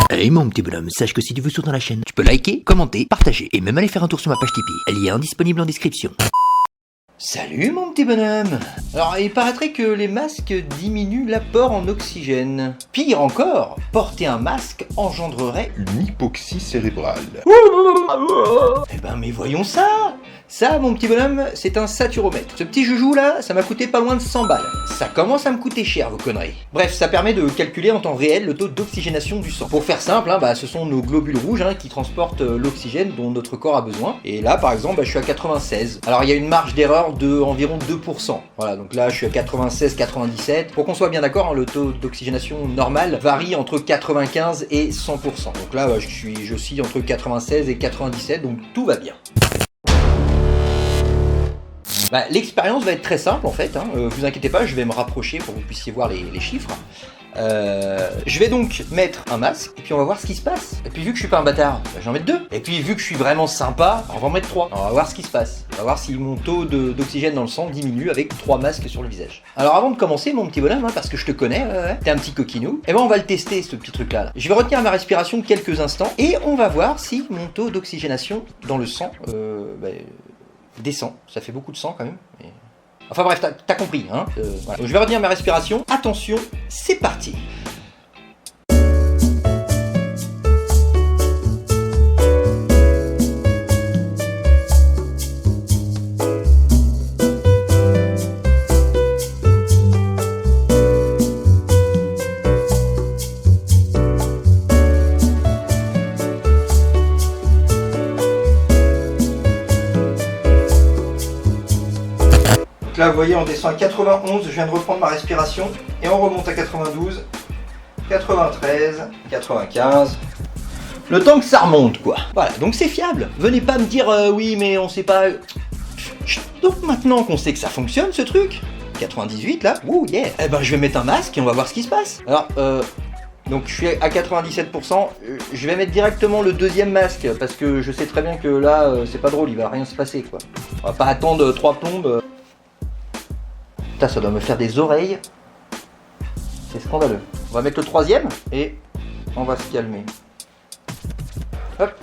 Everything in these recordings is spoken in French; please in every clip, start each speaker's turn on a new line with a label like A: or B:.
A: Hey mon petit bonhomme, sache que si tu veux soutenir la chaîne, tu peux liker, commenter, partager et même aller faire un tour sur ma page Tipeee. Lien disponible en description. Salut mon petit bonhomme. Alors il paraîtrait que les masques diminuent l'apport en oxygène. Pire encore, porter un masque engendrerait
B: Une hypoxie cérébrale.
A: Eh ben mais voyons ça. Ça mon petit bonhomme, c'est un saturomètre. Ce petit joujou là, ça m'a coûté pas loin de 100 balles. Ça commence à me coûter cher vos conneries. Bref, ça permet de calculer en temps réel le taux d'oxygénation du sang. Pour faire simple, ce sont nos globules rouges qui transportent l'oxygène dont notre corps a besoin. Et là par exemple, je suis à 96. Alors il y a une marge d'erreur de environ 2%. Voilà, donc là je suis à 96-97. Pour qu'on soit bien d'accord, le taux d'oxygénation normal varie entre 95 et 100%. Donc là je suis entre 96 et 97, donc tout va bien. L'expérience va être très simple en fait, vous inquiétez pas, je vais me rapprocher pour que vous puissiez voir les chiffres. Je vais donc mettre un masque et puis on va voir ce qui se passe. Et puis vu que je suis pas un bâtard, j'en mets 2. Et puis vu que je suis vraiment sympa, on va en mettre 3. On va voir ce qui se passe. On va voir si mon taux d'oxygène dans le sang diminue avec 3 masques sur le visage. Alors avant de commencer mon petit bonhomme, parce que je te connais, t'es un petit coquinou, et on va le tester ce petit truc là. Je vais retenir ma respiration quelques instants et on va voir si mon taux d'oxygénation dans le sang descend. Ça fait beaucoup de sang quand même. Mais... Enfin bref, t'as compris, voilà. Donc, je vais retenir ma respiration. Attention, c'est parti. Là, vous voyez, on descend à 91, je viens de reprendre ma respiration, et on remonte à 92, 93, 95. Le temps que ça remonte, quoi. Voilà, donc c'est fiable. Venez pas me dire, oui, mais on sait pas... Donc maintenant qu'on sait que ça fonctionne, ce truc, 98, là, ouh, yeah. Eh ben, je vais mettre un masque et on va voir ce qui se passe. Alors, donc je suis à 97%, je vais mettre directement le deuxième masque, parce que je sais très bien que là, c'est pas drôle, il va rien se passer, quoi. On va pas attendre 3 plombes... Putain, ça doit me faire des oreilles. C'est scandaleux. On va mettre le troisième et on va se calmer. Hop.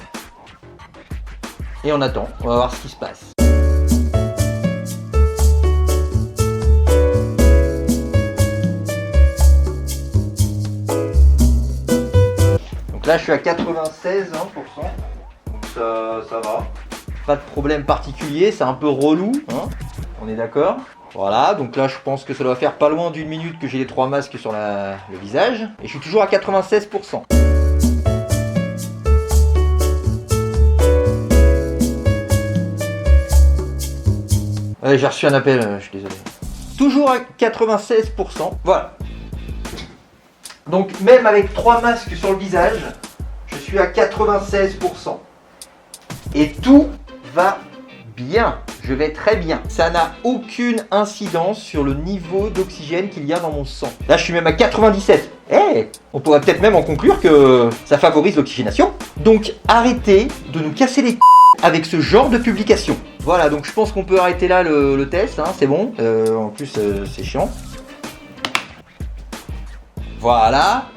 A: Et on attend. On va voir ce qui se passe. Donc là, je suis à 96%. Donc ça va. Pas de problème particulier. C'est un peu relou. On est d'accord ? Voilà, donc là je pense que ça doit faire pas loin d'1 minute que j'ai les 3 masques sur le visage. Et je suis toujours à 96%. J'ai reçu un appel, je suis désolé. Toujours à 96%, voilà. Donc même avec 3 masques sur le visage, je suis à 96%. Et tout va bien. Je vais très bien. Ça n'a aucune incidence sur le niveau d'oxygène qu'il y a dans mon sang. Là, je suis même à 97. On pourrait peut-être même en conclure que ça favorise l'oxygénation. Donc, arrêtez de nous casser les avec ce genre de publication. Voilà, donc je pense qu'on peut arrêter là le test. C'est bon. En plus, c'est chiant. Voilà.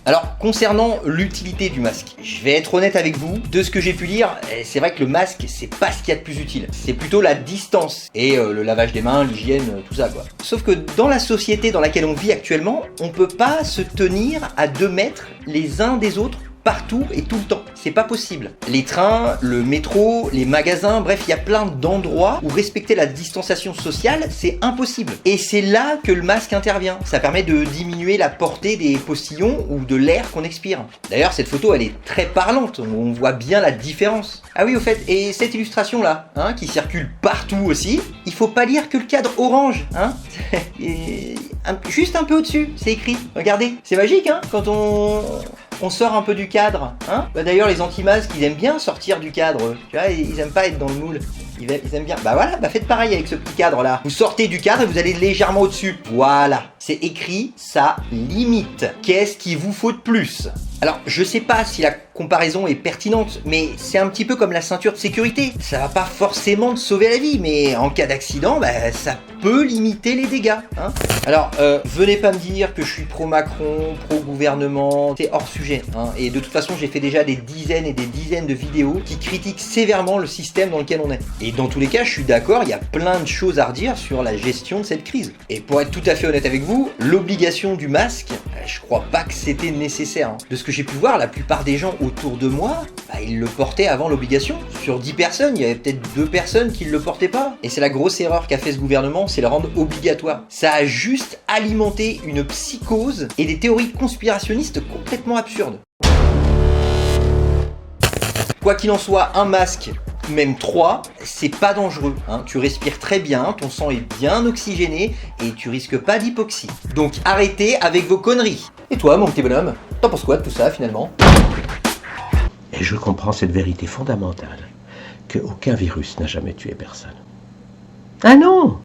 A: Alors, concernant l'utilité du masque, je vais être honnête avec vous, de ce que j'ai pu lire, c'est vrai que le masque, c'est pas ce qu'il y a de plus utile. C'est plutôt la distance et le lavage des mains, l'hygiène, tout ça quoi. Sauf que dans la société dans laquelle on vit actuellement, on peut pas se tenir à 2 mètres les uns des autres partout et tout le temps. C'est pas possible. Les trains, le métro, les magasins, bref, il y a plein d'endroits où respecter la distanciation sociale, c'est impossible. Et c'est là que le masque intervient. Ça permet de diminuer la portée des postillons ou de l'air qu'on expire. D'ailleurs, cette photo, elle est très parlante. On voit bien la différence. Ah oui, au fait, et cette illustration-là, qui circule partout aussi, il faut pas lire que le cadre orange, Et juste un peu au-dessus, c'est écrit. Regardez, c'est magique, quand on sort un peu du cadre, D'ailleurs, les anti-masques, ils aiment bien sortir du cadre, tu vois, ils aiment pas être dans le moule. Ils aiment bien. Voilà, faites pareil avec ce petit cadre là. Vous sortez du cadre et vous allez légèrement au-dessus. Voilà, c'est écrit, ça limite. Qu'est-ce qu'il vous faut de plus ? Alors, je sais pas si la comparaison est pertinente, mais c'est un petit peu comme la ceinture de sécurité. Ça va pas forcément te sauver la vie, mais en cas d'accident, bah, ça peut limiter les dégâts. Hein. Alors, venez pas me dire que je suis pro-Macron, pro-gouvernement, c'est hors sujet. Hein. Et de toute façon, j'ai fait déjà des dizaines et des dizaines de vidéos qui critiquent sévèrement le système dans lequel on est. Et dans tous les cas, je suis d'accord, il y a plein de choses à redire sur la gestion de cette crise. Et pour être tout à fait honnête avec vous, l'obligation du masque, je crois pas que c'était nécessaire. Hein. De ce que j'ai pu voir, la plupart des gens autour de moi, bah, ils le portaient avant l'obligation. Sur 10 personnes, il y avait peut-être 2 personnes qui ne le portaient pas. Et c'est la grosse erreur qu'a fait ce gouvernement, c'est le rendre obligatoire. Ça a juste alimenté une psychose et des théories conspirationnistes complètement absurdes. Quoi qu'il en soit, un masque, même 3, c'est pas dangereux. Hein. Tu respires très bien, ton sang est bien oxygéné et tu risques pas d'hypoxie. Donc arrêtez avec vos conneries. Et toi, mon petit bonhomme, t'en penses quoi de tout ça finalement ?
C: Et je comprends cette vérité fondamentale, qu'aucun virus n'a jamais tué personne. Ah non!